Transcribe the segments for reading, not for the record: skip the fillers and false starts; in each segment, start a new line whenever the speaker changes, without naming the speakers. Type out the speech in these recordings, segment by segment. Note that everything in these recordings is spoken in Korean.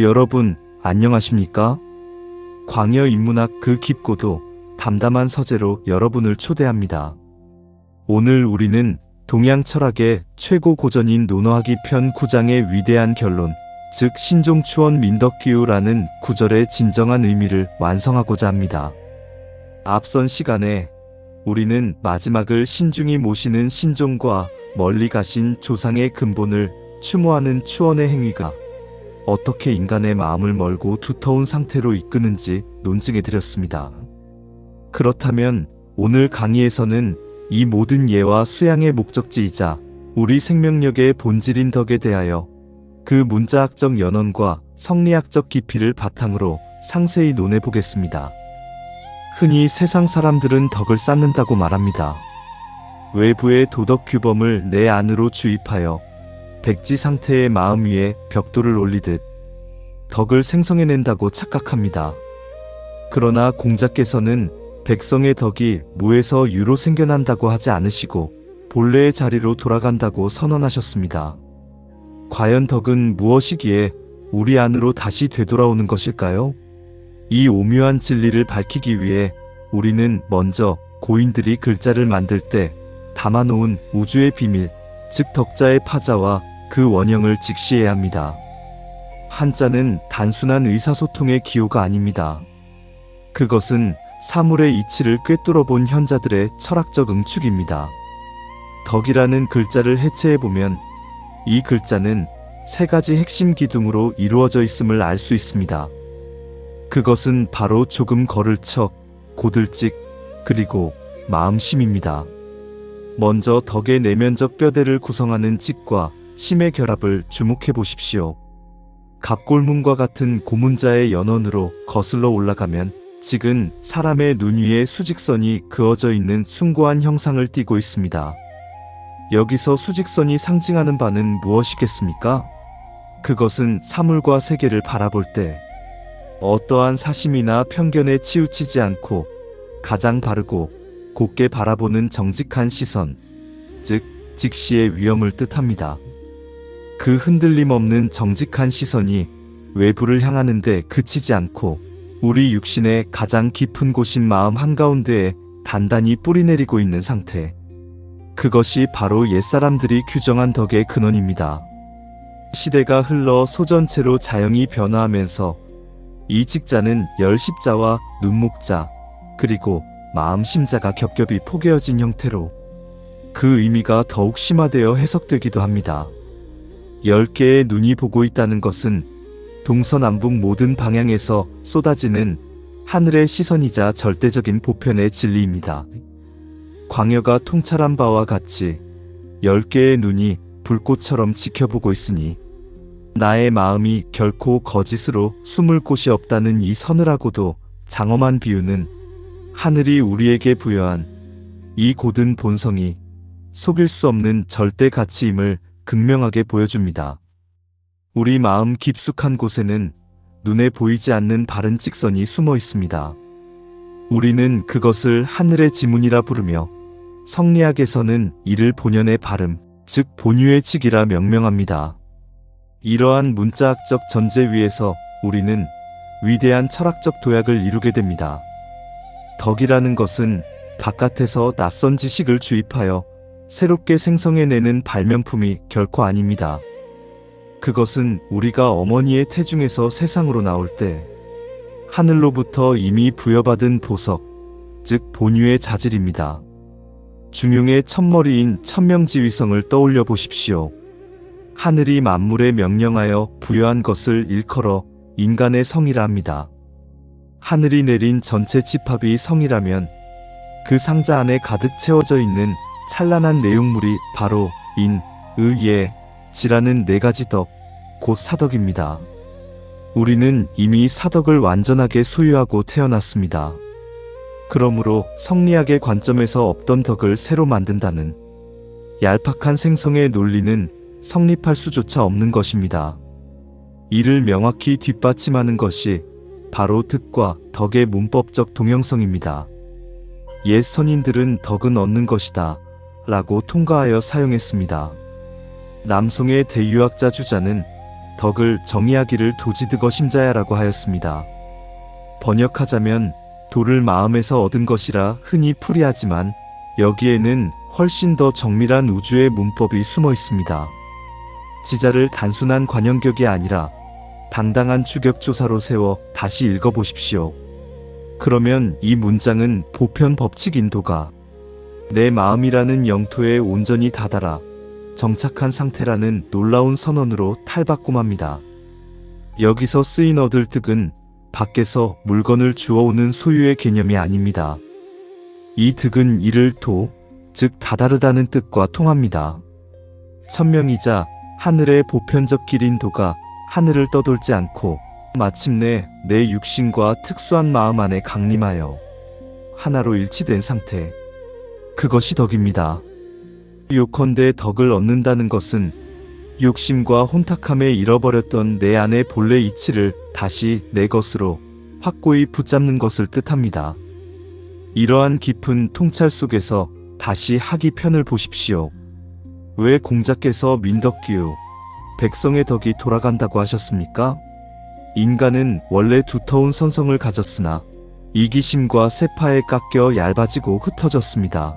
여러분, 안녕하십니까? 광여 인문학 그 깊고도 담담한 서재로 여러분을 초대합니다. 오늘 우리는 동양 철학의 최고 고전인 논어하기 편 9장의 위대한 결론, 즉 신종추원 민덕기우라는 구절의 진정한 의미를 완성하고자 합니다. 앞선 시간에 우리는 마지막을 신중히 모시는 신종과 멀리 가신 조상의 근본을 추모하는 추원의 행위가 어떻게 인간의 마음을 멀고 두터운 상태로 이끄는지 논증해 드렸습니다. 그렇다면 오늘 강의에서는 이 모든 예와 수양의 목적지이자 우리 생명력의 본질인 덕에 대하여 그 문자학적 연원과 성리학적 깊이를 바탕으로 상세히 논해 보겠습니다. 흔히 세상 사람들은 덕을 쌓는다고 말합니다. 외부의 도덕 규범을 내 안으로 주입하여 백지 상태의 마음 위에 벽돌을 올리듯 덕을 생성해낸다고 착각합니다. 그러나 공자께서는 백성의 덕이 무에서 유로 생겨난다고 하지 않으시고 본래의 자리로 돌아간다고 선언하셨습니다. 과연 덕은 무엇이기에 우리 안으로 다시 되돌아오는 것일까요? 이 오묘한 진리를 밝히기 위해 우리는 먼저 고인들이 글자를 만들 때 담아놓은 우주의 비밀, 즉 덕자의 파자와 그 원형을 직시해야 합니다. 한자는 단순한 의사소통의 기호가 아닙니다. 그것은 사물의 이치를 꿰뚫어 본 현자들의 철학적 응축입니다. 덕이라는 글자를 해체해보면 이 글자는 세 가지 핵심 기둥으로 이루어져 있음을 알 수 있습니다. 그것은 바로 조금 걸을 척, 고들찍, 그리고 마음심입니다. 먼저 덕의 내면적 뼈대를 구성하는 직과 심의 결합을 주목해 보십시오. 갑골문과 같은 고문자의 연원으로 거슬러 올라가면 직은 사람의 눈 위에 수직선이 그어져 있는 숭고한 형상을 띠고 있습니다. 여기서 수직선이 상징하는 바는 무엇이겠습니까? 그것은 사물과 세계를 바라볼 때 어떠한 사심이나 편견에 치우치지 않고 가장 바르고 곧게 바라보는 정직한 시선, 즉 직시의 위엄을 뜻합니다. 그 흔들림 없는 정직한 시선이 외부를 향하는 데 그치지 않고 우리 육신의 가장 깊은 곳인 마음 한가운데에 단단히 뿌리내리고 있는 상태. 그것이 바로 옛사람들이 규정한 덕의 근원입니다. 시대가 흘러 소전체로 자연이 변화하면서 이 직자는 열십자와 눈목자, 그리고 마음심자가 겹겹이 포개어진 형태로 그 의미가 더욱 심화되어 해석되기도 합니다. 10개의 눈이 보고 있다는 것은 동서남북 모든 방향에서 쏟아지는 하늘의 시선이자 절대적인 보편의 진리입니다. 광여가 통찰한 바와 같이 10개의 눈이 불꽃처럼 지켜보고 있으니 나의 마음이 결코 거짓으로 숨을 곳이 없다는 이 서늘하고도 장엄한 비유는 하늘이 우리에게 부여한 이 고든 본성이 속일 수 없는 절대 가치임을 극명하게 보여줍니다. 우리 마음 깊숙한 곳에는 눈에 보이지 않는 바른 직선이 숨어 있습니다. 우리는 그것을 하늘의 지문이라 부르며 성리학에서는 이를 본연의 발음, 즉 본유의 직이라 명명합니다. 이러한 문자학적 전제 위에서 우리는 위대한 철학적 도약을 이루게 됩니다. 덕이라는 것은 바깥에서 낯선 지식을 주입하여 새롭게 생성해내는 발명품이 결코 아닙니다. 그것은 우리가 어머니의 태중에서 세상으로 나올 때 하늘로부터 이미 부여받은 보석, 즉 본유의 자질입니다. 중용의 첫머리인 천명지위성을 떠올려 보십시오. 하늘이 만물에 명령하여 부여한 것을 일컬어 인간의 성이라 합니다. 하늘이 내린 전체 집합이 성이라면 그 상자 안에 가득 채워져 있는 찬란한 내용물이 바로 인, 의, 예, 지라는 네 가지 덕, 곧 사덕입니다. 우리는 이미 사덕을 완전하게 소유하고 태어났습니다. 그러므로 성리학의 관점에서 없던 덕을 새로 만든다는 얄팍한 생성의 논리는 성립할 수조차 없는 것입니다. 이를 명확히 뒷받침하는 것이 바로 득과 덕의 문법적 동형성입니다. 옛 선인들은 덕은 얻는 것이다 라고 통가하여 사용했습니다. 남송의 대유학자 주자는 덕을 정의하기를 도지드거 심자야라고 하였습니다. 번역하자면 도를 마음에서 얻은 것이라 흔히 풀이하지만 여기에는 훨씬 더 정밀한 우주의 문법이 숨어 있습니다. 지자를 단순한 관용격이 아니라 당당한 추격조사로 세워 다시 읽어보십시오. 그러면 이 문장은 보편 법칙인 도가 내 마음이라는 영토에 온전히 다다라 정착한 상태라는 놀라운 선언으로 탈바꿈합니다. 여기서 쓰인 얻을 득은 밖에서 물건을 주워오는 소유의 개념이 아닙니다. 이 득은 이를 도, 즉 다다르다는 뜻과 통합니다. 천명이자 하늘의 보편적 길인 도가 하늘을 떠돌지 않고 마침내 내 육신과 특수한 마음 안에 강림하여 하나로 일치된 상태, 그것이 덕입니다. 요컨대 덕을 얻는다는 것은 욕심과 혼탁함에 잃어버렸던 내 안의 본래 이치를 다시 내 것으로 확고히 붙잡는 것을 뜻합니다. 이러한 깊은 통찰 속에서 다시 하기 편을 보십시오. 왜 공자께서 민덕기후 백성의 덕이 돌아간다고 하셨습니까? 인간은 원래 두터운 선성을 가졌으나 이기심과 세파에 깎여 얇아지고 흩어졌습니다.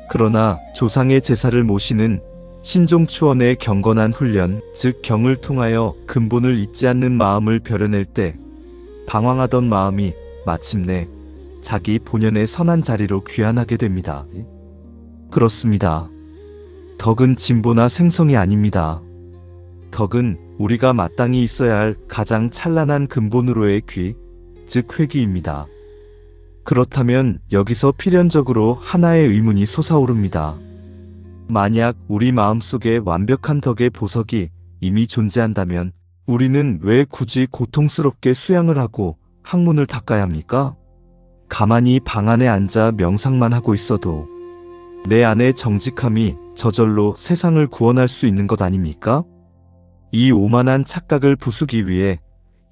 그러나 조상의 제사를 모시는 신종추원의 경건한 훈련, 즉 경을 통하여 근본을 잊지 않는 마음을 벼려낼 때 방황하던 마음이 마침내 자기 본연의 선한 자리로 귀환하게 됩니다. 그렇습니다. 덕은 진보나 생성이 아닙니다. 덕은 우리가 마땅히 있어야 할 가장 찬란한 근본으로의 귀, 즉 회귀입니다. 그렇다면 여기서 필연적으로 하나의 의문이 솟아오릅니다. 만약 우리 마음속에 완벽한 덕의 보석이 이미 존재한다면 우리는 왜 굳이 고통스럽게 수양을 하고 학문을 닦아야 합니까? 가만히 방 안에 앉아 명상만 하고 있어도 내 안의 정직함이 저절로 세상을 구원할 수 있는 것 아닙니까? 이 오만한 착각을 부수기 위해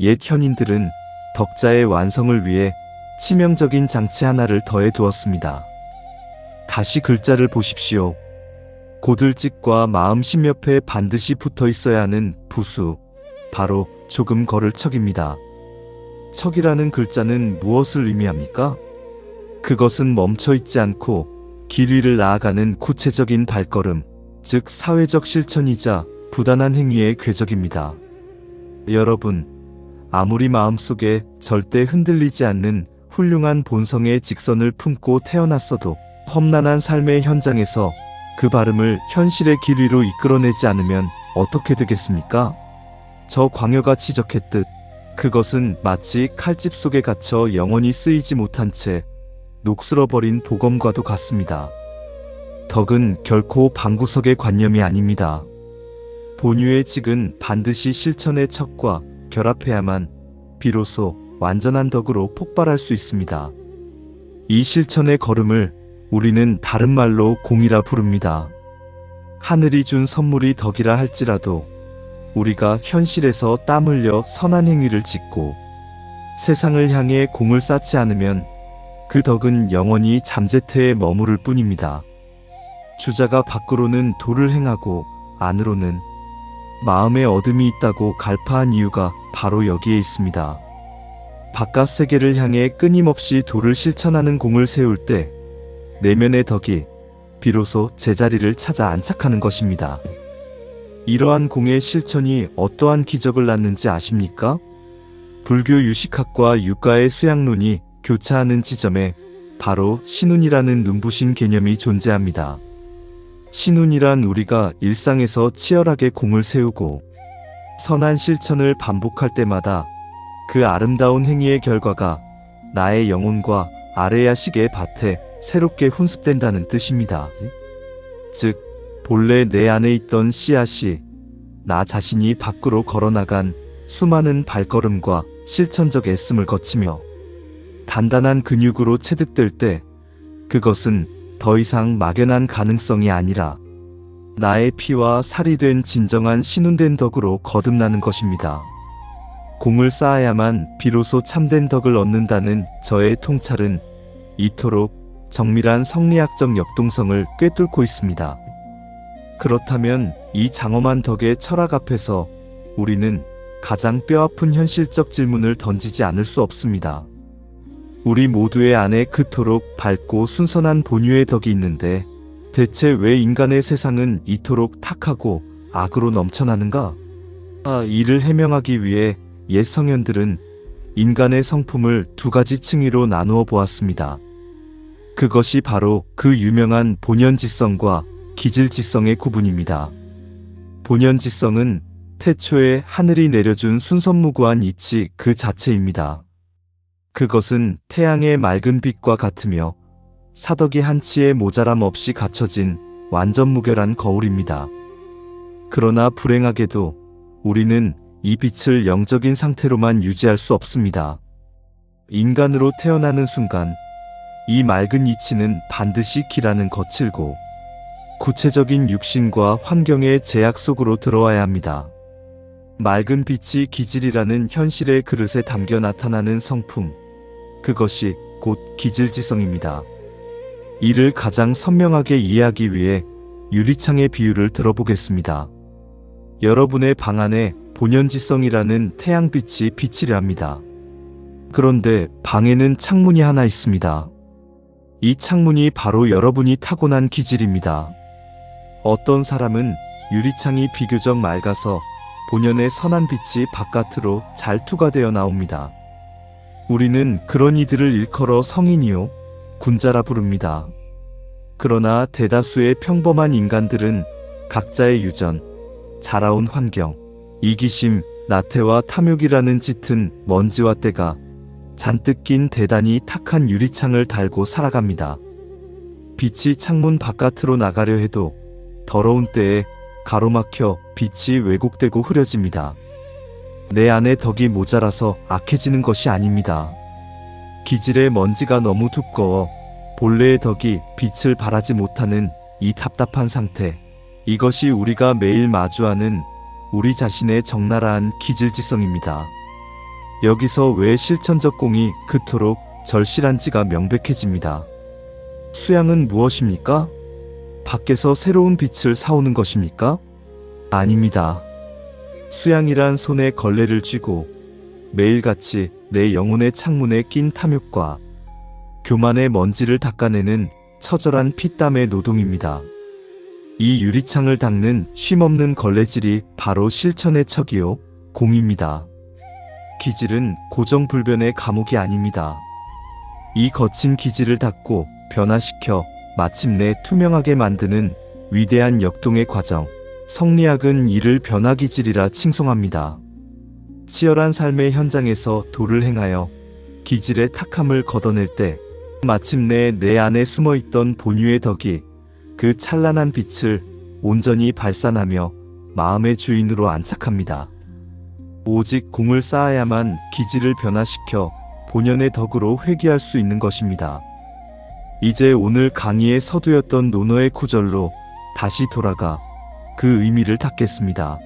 옛 현인들은 덕자의 완성을 위해 치명적인 장치 하나를 더해 두었습니다. 다시 글자를 보십시오. 고들직과 마음 심옆에 반드시 붙어 있어야 하는 부수, 바로 조금 걸을 척입니다. 척이라는 글자는 무엇을 의미합니까? 그것은 멈춰 있지 않고 길 위를 나아가는 구체적인 발걸음, 즉 사회적 실천이자 부단한 행위의 궤적입니다. 여러분, 아무리 마음속에 절대 흔들리지 않는 훌륭한 본성의 직선을 품고 태어났어도 험난한 삶의 현장에서 그 발음을 현실의 길 위로 이끌어내지 않으면 어떻게 되겠습니까? 저 광여가 지적했듯 그것은 마치 칼집 속에 갇혀 영원히 쓰이지 못한 채 녹슬어버린 보검과도 같습니다. 덕은 결코 방구석의 관념이 아닙니다. 본유의 직은 반드시 실천의 척과 결합해야만 비로소 완전한 덕으로 폭발할 수 있습니다. 이 실천의 걸음을 우리는 다른 말로 공이라 부릅니다. 하늘이 준 선물이 덕이라 할지라도 우리가 현실에서 땀 흘려 선한 행위를 짓고 세상을 향해 공을 쌓지 않으면 그 덕은 영원히 잠재태에 머무를 뿐입니다. 주자가 밖으로는 도를 행하고 안으로는 마음에 어둠이 있다고 갈파한 이유가 바로 여기에 있습니다. 바깥 세계를 향해 끊임없이 도를 실천하는 공을 세울 때 내면의 덕이 비로소 제자리를 찾아 안착하는 것입니다. 이러한 공의 실천이 어떠한 기적을 낳는지 아십니까? 불교 유식학과 유가의 수양론이 교차하는 지점에 바로 신운이라는 눈부신 개념이 존재합니다. 신운이란 우리가 일상에서 치열하게 공을 세우고 선한 실천을 반복할 때마다 그 아름다운 행위의 결과가 나의 영혼과 아레야식의 밭에 새롭게 훈습된다는 뜻입니다. 즉, 본래 내 안에 있던 씨앗이 나 자신이 밖으로 걸어나간 수많은 발걸음과 실천적 애씀을 거치며 단단한 근육으로 체득될 때 그것은 더 이상 막연한 가능성이 아니라 나의 피와 살이 된 진정한 신운된 덕으로 거듭나는 것입니다. 공을 쌓아야만 비로소 참된 덕을 얻는다는 저의 통찰은 이토록 정밀한 성리학적 역동성을 꿰뚫고 있습니다. 그렇다면 이 장엄한 덕의 철학 앞에서 우리는 가장 뼈아픈 현실적 질문을 던지지 않을 수 없습니다. 우리 모두의 안에 그토록 밝고 순선한 본유의 덕이 있는데 대체 왜 인간의 세상은 이토록 탁하고 악으로 넘쳐나는가? 이를 해명하기 위해 옛 성현들은 인간의 성품을 두 가지 층위로 나누어 보았습니다. 그것이 바로 그 유명한 본연지성과 기질지성의 구분입니다. 본연지성은 태초에 하늘이 내려준 순선무구한 이치 그 자체입니다. 그것은 태양의 맑은 빛과 같으며 사덕이 한치의 모자람 없이 갖춰진 완전 무결한 거울입니다. 그러나 불행하게도 우리는 이 빛을 영적인 상태로만 유지할 수 없습니다. 인간으로 태어나는 순간 이 맑은 이치는 반드시 기라는 거칠고 구체적인 육신과 환경의 제약 속으로 들어와야 합니다. 맑은 빛이 기질이라는 현실의 그릇에 담겨 나타나는 성품, 그것이 곧 기질지성입니다. 이를 가장 선명하게 이해하기 위해 유리창의 비유를 들어보겠습니다. 여러분의 방 안에 본연지성이라는 태양빛이 비치려 합니다. 그런데 방에는 창문이 하나 있습니다. 이 창문이 바로 여러분이 타고난 기질입니다. 어떤 사람은 유리창이 비교적 맑아서 본연의 선한 빛이 바깥으로 잘 투과되어 나옵니다. 우리는 그런 이들을 일컬어 성인이요, 군자라 부릅니다. 그러나 대다수의 평범한 인간들은 각자의 유전, 자라온 환경, 이기심, 나태와 탐욕이라는 짙은 먼지와 때가 잔뜩 낀 대단히 탁한 유리창을 달고 살아갑니다. 빛이 창문 바깥으로 나가려 해도 더러운 때에 가로막혀 빛이 왜곡되고 흐려집니다. 내 안에 덕이 모자라서 악해지는 것이 아닙니다. 기질의 먼지가 너무 두꺼워 본래의 덕이 빛을 발하지 못하는 이 답답한 상태, 이것이 우리가 매일 마주하는 우리 자신의 적나라한 기질지성입니다. 여기서 왜 실천적 공이 그토록 절실한지가 명백해집니다. 수양은 무엇입니까? 밖에서 새로운 빛을 사오는 것입니까? 아닙니다. 수양이란 손에 걸레를 쥐고 매일같이 내 영혼의 창문에 낀 탐욕과 교만의 먼지를 닦아내는 처절한 피땀의 노동입니다. 이 유리창을 닦는 쉼없는 걸레질이 바로 실천의 척이요, 공입니다. 기질은 고정불변의 감옥이 아닙니다. 이 거친 기질을 닦고 변화시켜 마침내 투명하게 만드는 위대한 역동의 과정, 성리학은 이를 변화기질이라 칭송합니다. 치열한 삶의 현장에서 도를 행하여 기질의 탁함을 걷어낼 때 마침내 내 안에 숨어있던 본유의 덕이 그 찬란한 빛을 온전히 발산하며 마음의 주인으로 안착합니다. 오직 공을 쌓아야만 기질을 변화시켜 본연의 덕으로 회귀할 수 있는 것입니다. 이제 오늘 강의의 서두였던 논어의 구절로 다시 돌아가 그 의미를 닦겠습니다.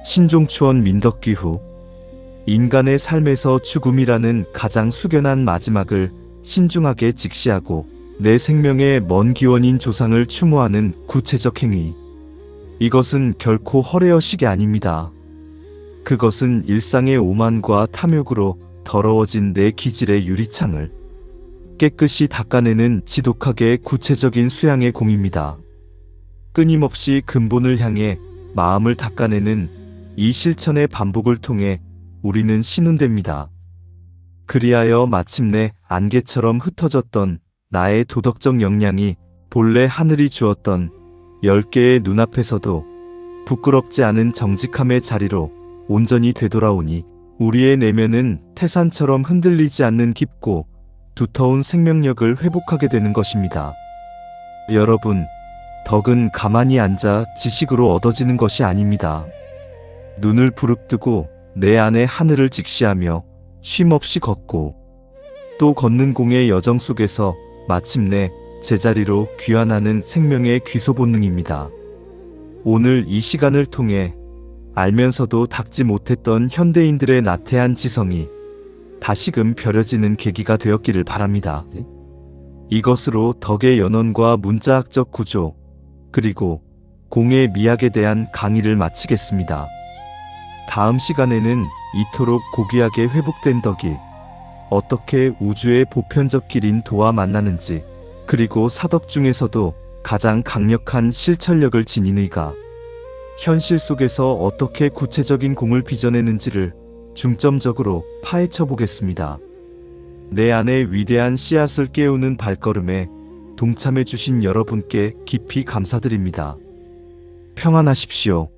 신종추원 민덕귀후. 인간의 삶에서 죽음이라는 가장 숙연한 마지막을 신중하게 직시하고 내 생명의 먼 기원인 조상을 추모하는 구체적 행위. 이것은 결코 허례허식이 아닙니다. 그것은 일상의 오만과 탐욕으로 더러워진 내 기질의 유리창을 깨끗이 닦아내는 지독하게 구체적인 수양의 공입니다. 끊임없이 근본을 향해 마음을 닦아내는 이 실천의 반복을 통해 우리는 신운됩니다. 그리하여 마침내 안개처럼 흩어졌던 나의 도덕적 역량이 본래 하늘이 주었던 10개의 눈앞에서도 부끄럽지 않은 정직함의 자리로 온전히 되돌아오니 우리의 내면은 태산처럼 흔들리지 않는 깊고 두터운 생명력을 회복하게 되는 것입니다. 여러분, 덕은 가만히 앉아 지식으로 얻어지는 것이 아닙니다. 눈을 부릅뜨고 내 안의 하늘을 직시하며 쉼없이 걷고 또 걷는 공의 여정 속에서 마침내 제자리로 귀환하는 생명의 귀소 본능입니다. 오늘 이 시간을 통해 알면서도 닦지 못했던 현대인들의 나태한 지성이 다시금 벼려지는 계기가 되었기를 바랍니다. 이것으로 덕의 연원과 문자학적 구조, 그리고 공의 미학에 대한 강의를 마치겠습니다. 다음 시간에는 이토록 고귀하게 회복된 덕이 어떻게 우주의 보편적 길인 도와 만나는지, 그리고 사덕 중에서도 가장 강력한 실천력을 지닌 의가 현실 속에서 어떻게 구체적인 공을 빚어내는지를 중점적으로 파헤쳐 보겠습니다. 내 안에 위대한 씨앗을 깨우는 발걸음에 동참해 주신 여러분께 깊이 감사드립니다. 평안하십시오.